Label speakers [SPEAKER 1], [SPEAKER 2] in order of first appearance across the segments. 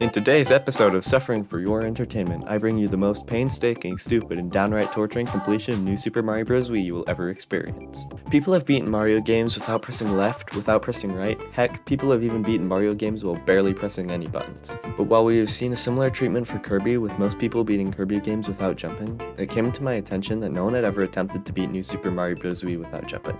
[SPEAKER 1] In today's episode of Suffering for Your Entertainment, I bring you the most painstaking, stupid, and downright torturing completion of New Super Mario Bros. Wii you will ever experience. People have beaten Mario games without pressing left, without pressing right. Heck, people have even beaten Mario games while barely pressing any buttons. But while we have seen a similar treatment for Kirby, with most people beating Kirby games without jumping, it came to my attention that no one had ever attempted to beat New Super Mario Bros. Wii without jumping.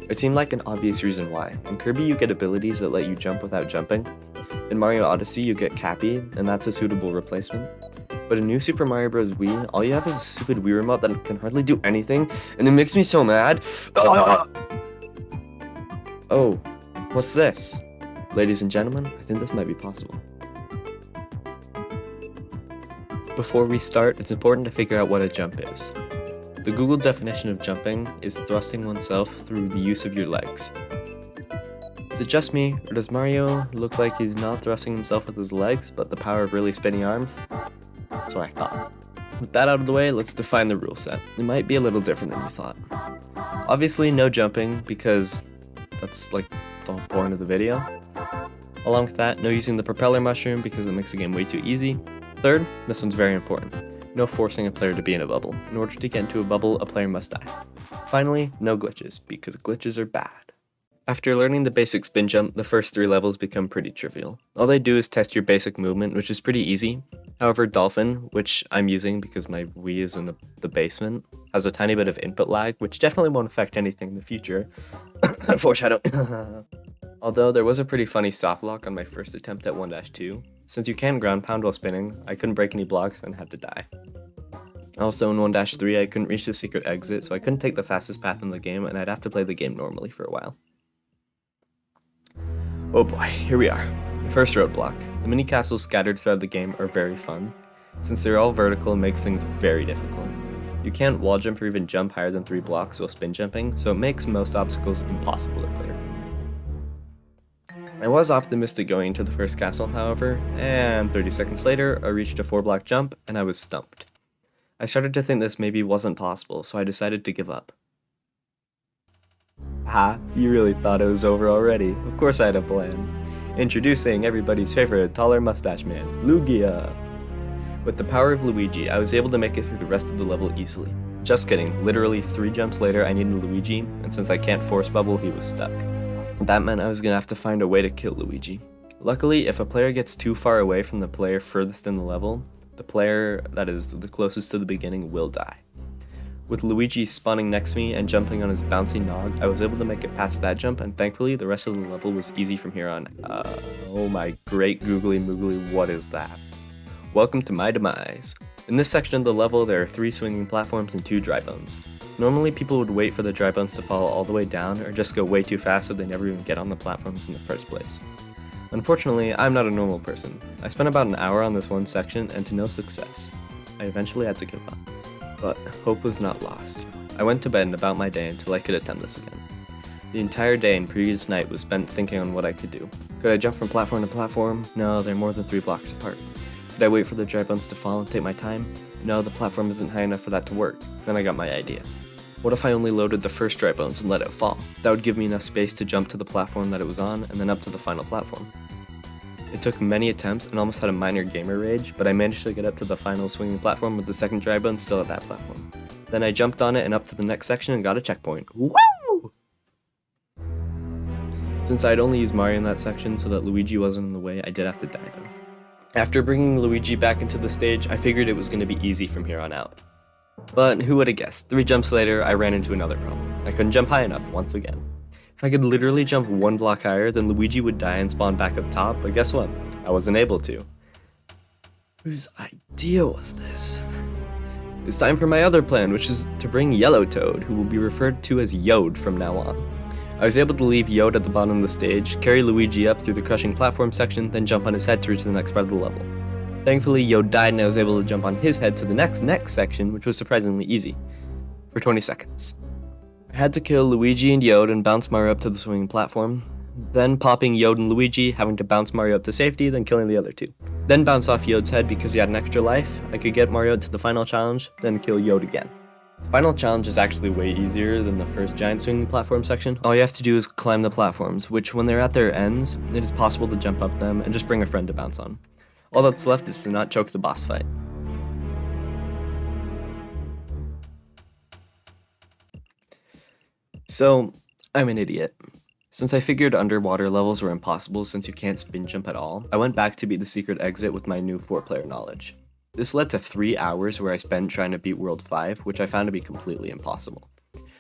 [SPEAKER 1] It seemed like an obvious reason why. In Kirby, you get abilities that let you jump without jumping. In Mario Odyssey, you get Cappy, and that's a suitable replacement. But in New Super Mario Bros. Wii, all you have is a stupid Wii remote that can hardly do anything, and it makes me so mad. Oh, what's this? Ladies and gentlemen, I think this might be possible. Before we start, it's important to figure out what a jump is. The Google definition of jumping is thrusting oneself through the use of your legs. Is it just me, or does Mario look like he's not thrusting himself with his legs, but the power of really spinny arms? That's what I thought. With that out of the way, let's define the rule set. It might be a little different than you thought. Obviously, no jumping, because that's like the whole point of the video. Along with that, no using the propeller mushroom, because it makes the game way too easy. Third, this one's very important. No forcing a player to be in a bubble. In order to get into a bubble, a player must die. Finally, no glitches, because glitches are bad. After learning the basic spin jump, the first 3 levels become pretty trivial. All they do is test your basic movement, which is pretty easy. However, Dolphin, which I'm using because my Wii is in the basement, has a tiny bit of input lag, which definitely won't affect anything in the future. Foreshadow. Although there was a pretty funny soft lock on my first attempt at 1-2. Since you can't ground pound while spinning, I couldn't break any blocks and had to die. Also in 1-3, I couldn't reach the secret exit, so I couldn't take the fastest path in the game, and I'd have to play the game normally for a while. Oh boy, here we are. The first roadblock. The mini castles scattered throughout the game are very fun. Since they're all vertical, it makes things very difficult. You can't wall jump or even jump higher than 3 blocks while spin jumping, so it makes most obstacles impossible to clear. I was optimistic going into the first castle, however, and 30 seconds later, I reached a 4-block jump, and I was stumped. I started to think this maybe wasn't possible, so I decided to give up. Ah, you really thought it was over already. Of course I had a plan. Introducing everybody's favorite taller mustache man, Lugia. With the power of Luigi, I was able to make it through the rest of the level easily. Just kidding, literally 3 jumps later I needed Luigi, and since I can't force bubble, he was stuck. That meant I was gonna have to find a way to kill Luigi. Luckily, if a player gets too far away from the player furthest in the level, the player that is the closest to the beginning will die. With Luigi spawning next to me and jumping on his bouncy nog, I was able to make it past that jump, and thankfully the rest of the level was easy from here on. Oh my great googly moogly, what is that? Welcome to my demise. In this section of the level, there are 3 swinging platforms and 2 dry bones. Normally people would wait for the dry bones to fall all the way down, or just go way too fast so they never even get on the platforms in the first place. Unfortunately, I'm not a normal person. I spent about an hour on this one section, and to no success. I eventually had to give up. But hope was not lost. I went to bed and about my day until I could attempt this again. The entire day and previous night was spent thinking on what I could do. Could I jump from platform to platform? No, they're more than 3 blocks apart. Could I wait for the dry bones to fall and take my time? No, the platform isn't high enough for that to work. Then I got my idea. What if I only loaded the first dry bones and let it fall? That would give me enough space to jump to the platform that it was on, and then up to the final platform. It took many attempts and almost had a minor gamer rage, but I managed to get up to the final swinging platform with the second dry bone still at that platform. Then I jumped on it and up to the next section and got a checkpoint. Woo! Since I'd only used Mario in that section so that Luigi wasn't in the way, I did have to die though. After bringing Luigi back into the stage, I figured it was going to be easy from here on out. But who would have guessed? 3 jumps later, I ran into another problem. I couldn't jump high enough once again. If I could literally jump 1 block higher, then Luigi would die and spawn back up top, but guess what? I wasn't able to. Whose idea was this? It's time for my other plan, which is to bring Yellow Toad, who will be referred to as Yode from now on. I was able to leave Yode at the bottom of the stage, carry Luigi up through the crushing platform section, then jump on his head to reach the next part of the level. Thankfully, Yode died and I was able to jump on his head to the next section, which was surprisingly easy, for 20 seconds. I had to kill Luigi and Yode and bounce Mario up to the swinging platform, then popping Yode and Luigi, having to bounce Mario up to safety, then killing the other 2. Then bounce off Yode's head because he had an extra life. I could get Mario to the final challenge, then kill Yode again. The final challenge is actually way easier than the first giant swinging platform section. All you have to do is climb the platforms, which when they're at their ends, it is possible to jump up them and just bring a friend to bounce on. All that's left is to not choke the boss fight. So, I'm an idiot. Since I figured underwater levels were impossible since you can't spin jump at all, I went back to beat the secret exit with my new 4-player knowledge. This led to 3 hours where I spent trying to beat World 5, which I found to be completely impossible.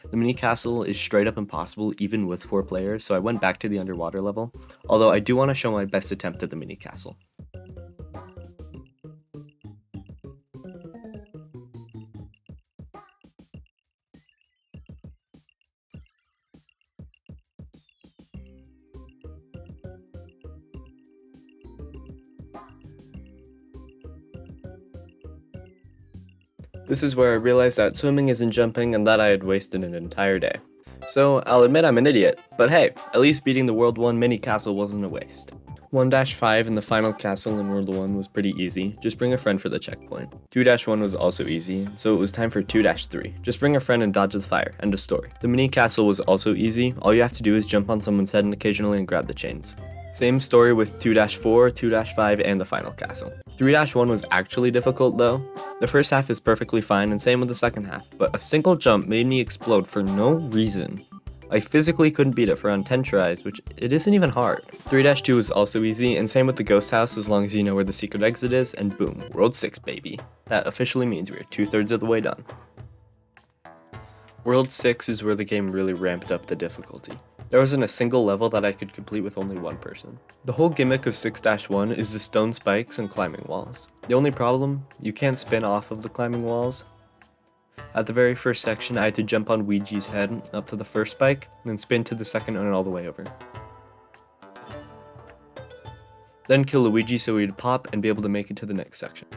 [SPEAKER 1] The mini castle is straight up impossible even with 4 players, so I went back to the underwater level, although I do want to show my best attempt at the mini castle. This is where I realized that swimming isn't jumping and that I had wasted an entire day. So, I'll admit I'm an idiot, but hey, at least beating the World 1 mini castle wasn't a waste. 1-5 in the final castle in World 1 was pretty easy, just bring a friend for the checkpoint. 2-1 was also easy, so it was time for 2-3. Just bring a friend and dodge the fire, end of story. The mini castle was also easy, all you have to do is jump on someone's head and occasionally and grab the chains. Same story with 2-4, 2-5, and the final castle. 3-1 was actually difficult though. The first half is perfectly fine and same with the second half, but a single jump made me explode for no reason. I physically couldn't beat it for around 10 tries, which it isn't even hard. 3-2 is also easy, and same with the ghost house as long as you know where the secret exit is, and boom, World 6 baby. That officially means we're 2/3 of the way done. World 6 is where the game really ramped up the difficulty. There wasn't a single level that I could complete with only one person. The whole gimmick of 6-1 is the stone spikes and climbing walls. The only problem, you can't spin off of the climbing walls. At the very first section, I had to jump on Luigi's head up to the first spike, then spin to the second and all the way over. Then kill Luigi so he'd pop and be able to make it to the next section.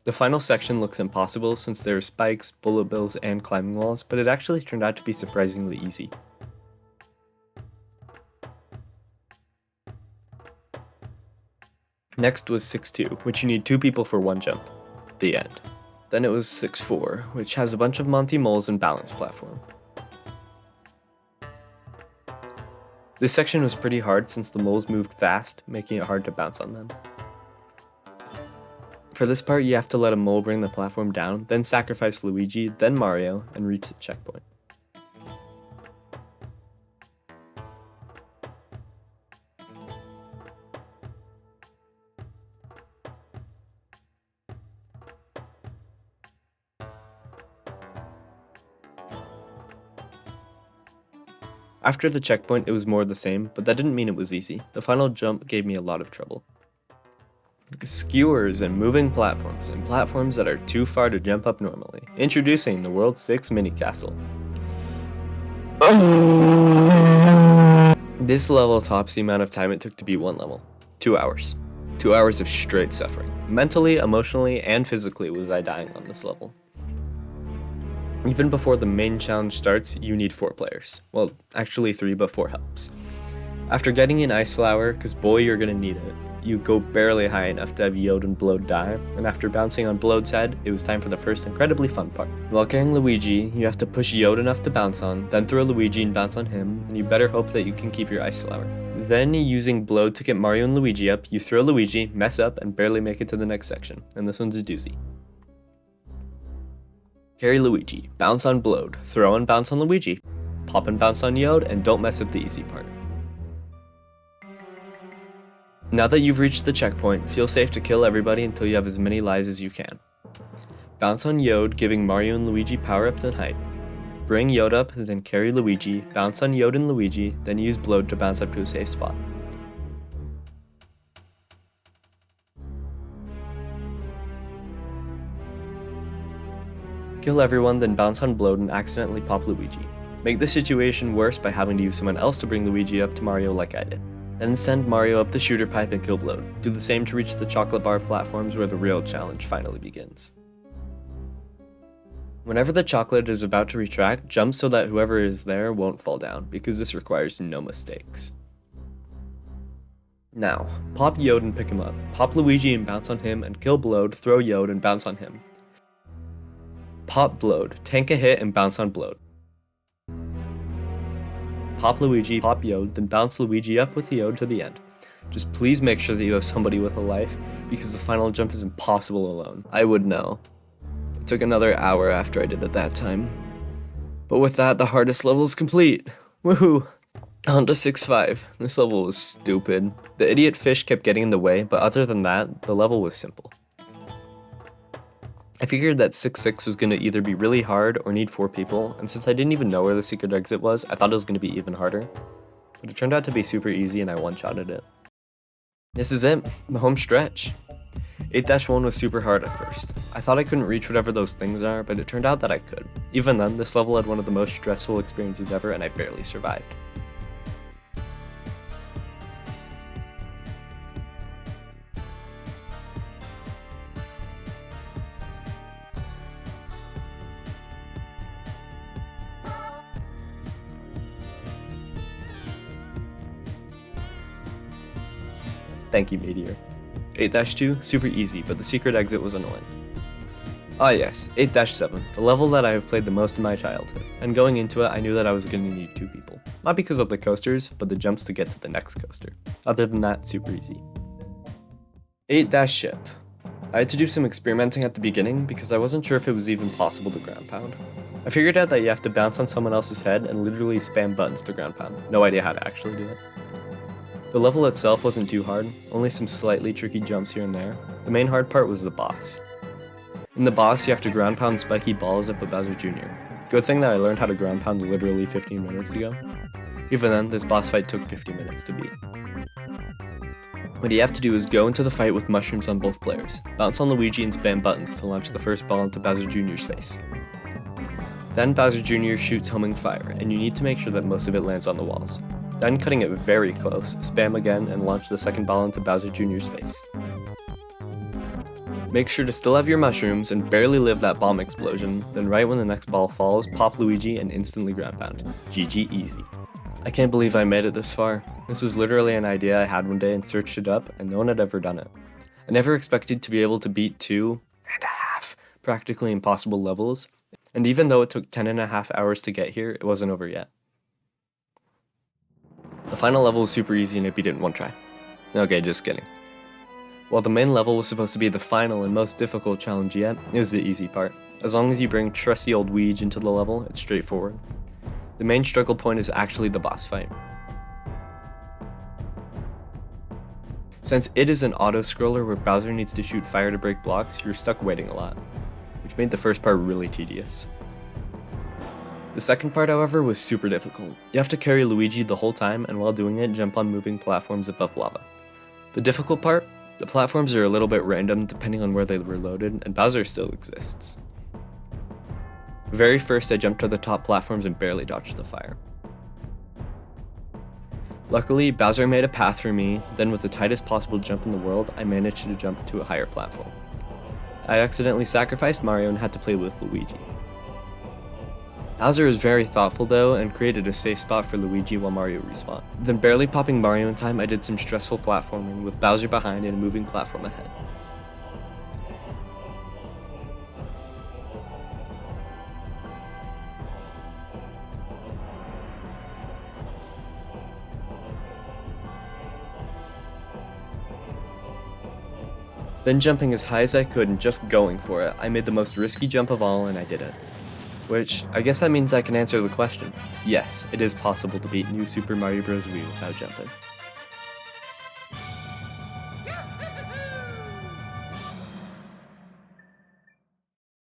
[SPEAKER 1] The final section looks impossible since there are spikes, bullet bills, and climbing walls, but it actually turned out to be surprisingly easy. Next was 6-2, which you need 2 people for 1 jump. The end. Then it was 6-4, which has a bunch of Monty moles and balance platform. This section was pretty hard since the moles moved fast, making it hard to bounce on them. For this part, you have to let a mole bring the platform down, then sacrifice Luigi, then Mario, and reach the checkpoint. After the checkpoint, it was more the same, but that didn't mean it was easy. The final jump gave me a lot of trouble. Skewers and moving platforms, and platforms that are too far to jump up normally. Introducing the World 6 mini castle. This level tops the amount of time it took to beat one level. 2 hours. 2 hours of straight suffering. Mentally, emotionally, and physically was I dying on this level. Even before the main challenge starts, you need 4 players. Well, actually 3, but 4 helps. After getting an ice flower, cause boy you're gonna need it, you go barely high enough to have Yode and Blode die, and after bouncing on Blode's head, it was time for the first incredibly fun part. While carrying Luigi, you have to push Yode enough to bounce on, then throw Luigi and bounce on him, and you better hope that you can keep your ice flower. Then, using Blode to get Mario and Luigi up, you throw Luigi, mess up, and barely make it to the next section, and this one's a doozy. Carry Luigi, bounce on Blode, throw and bounce on Luigi, pop and bounce on Yode, and don't mess up the easy part. Now that you've reached the checkpoint, feel safe to kill everybody until you have as many lives as you can. Bounce on Yode, giving Mario and Luigi power-ups and height. Bring Yode up, then carry Luigi, bounce on Yode and Luigi, then use Blode to bounce up to a safe spot. Kill everyone, then bounce on Blode and accidentally pop Luigi. Make the situation worse by having to use someone else to bring Luigi up to Mario like I did. Then send Mario up the shooter pipe and kill Blode. Do the same to reach the chocolate bar platforms where the real challenge finally begins. Whenever the chocolate is about to retract, jump so that whoever is there won't fall down, because this requires no mistakes. Now, pop Yode and pick him up. Pop Luigi and bounce on him, and kill Blode, throw Yode and bounce on him. Pop Blode, tank a hit and bounce on Blode. Pop Luigi, pop Yode, then bounce Luigi up with Yode to the end. Just please make sure that you have somebody with a life, because the final jump is impossible alone. I would know. It took another hour after I did it that time. But with that, the hardest level is complete. Woohoo! On to 6-5. This level was stupid. The idiot fish kept getting in the way, but other than that, the level was simple. I figured that 6-6 was going to either be really hard or need 4 people, and since I didn't even know where the secret exit was, I thought it was going to be even harder. But it turned out to be super easy and I one-shotted it. This is it, the home stretch. 8-1 was super hard at first. I thought I couldn't reach whatever those things are, but it turned out that I could. Even then, this level had one of the most stressful experiences ever and I barely survived. Thank you, Meteor. 8-2, super easy, but the secret exit was annoying. Ah yes, 8-7, the level that I have played the most in my childhood, and going into it I knew that I was going to need 2 people. Not because of the coasters, but the jumps to get to the next coaster. Other than that, super easy. 8-ship. I had to do some experimenting at the beginning because I wasn't sure if it was even possible to ground pound. I figured out that you have to bounce on someone else's head and literally spam buttons to ground pound. No idea how to actually do it. The level itself wasn't too hard, only some slightly tricky jumps here and there. The main hard part was the boss. In the boss, you have to ground pound spiky balls up at Bowser Jr. Good thing that I learned how to ground pound literally 15 minutes ago. Even then, this boss fight took 50 minutes to beat. What you have to do is go into the fight with mushrooms on both players, bounce on Luigi and spam buttons to launch the first ball into Bowser Jr.'s face. Then Bowser Jr. shoots homing fire, and you need to make sure that most of it lands on the walls. Then cutting it very close, spam again and launch the second ball into Bowser Jr.'s face. Make sure to still have your mushrooms and barely live that bomb explosion, then right when the next ball falls, pop Luigi and instantly ground pound. GG easy. I can't believe I made it this far. This is literally an idea I had one day and searched it up, and no one had ever done it. I never expected to be able to beat 2.5 practically impossible levels, and even though it took 10.5 hours to get here, it wasn't over yet. The final level was super easy and I beat it in one try. Okay, just kidding. While the main level was supposed to be the final and most difficult challenge yet, it was the easy part. As long as you bring trusty old Weege into the level, it's straightforward. The main struggle point is actually the boss fight. Since it is an auto-scroller where Bowser needs to shoot fire to break blocks, you're stuck waiting a lot, which made the first part really tedious. The second part, however, was super difficult. You have to carry Luigi the whole time, and while doing it, jump on moving platforms above lava. The difficult part? The platforms are a little bit random depending on where they were loaded, and Bowser still exists. Very first, I jumped to the top platforms and barely dodged the fire. Luckily, Bowser made a path for me, then with the tightest possible jump in the world, I managed to jump to a higher platform. I accidentally sacrificed Mario and had to play with Luigi. Bowser was very thoughtful though, and created a safe spot for Luigi while Mario respawned. Then barely popping Mario in time, I did some stressful platforming with Bowser behind and a moving platform ahead. Then jumping as high as I could and just going for it, I made the most risky jump of all and I did it. Which, I guess that means I can answer the question. Yes, it is possible to beat New Super Mario Bros. Wii without jumping.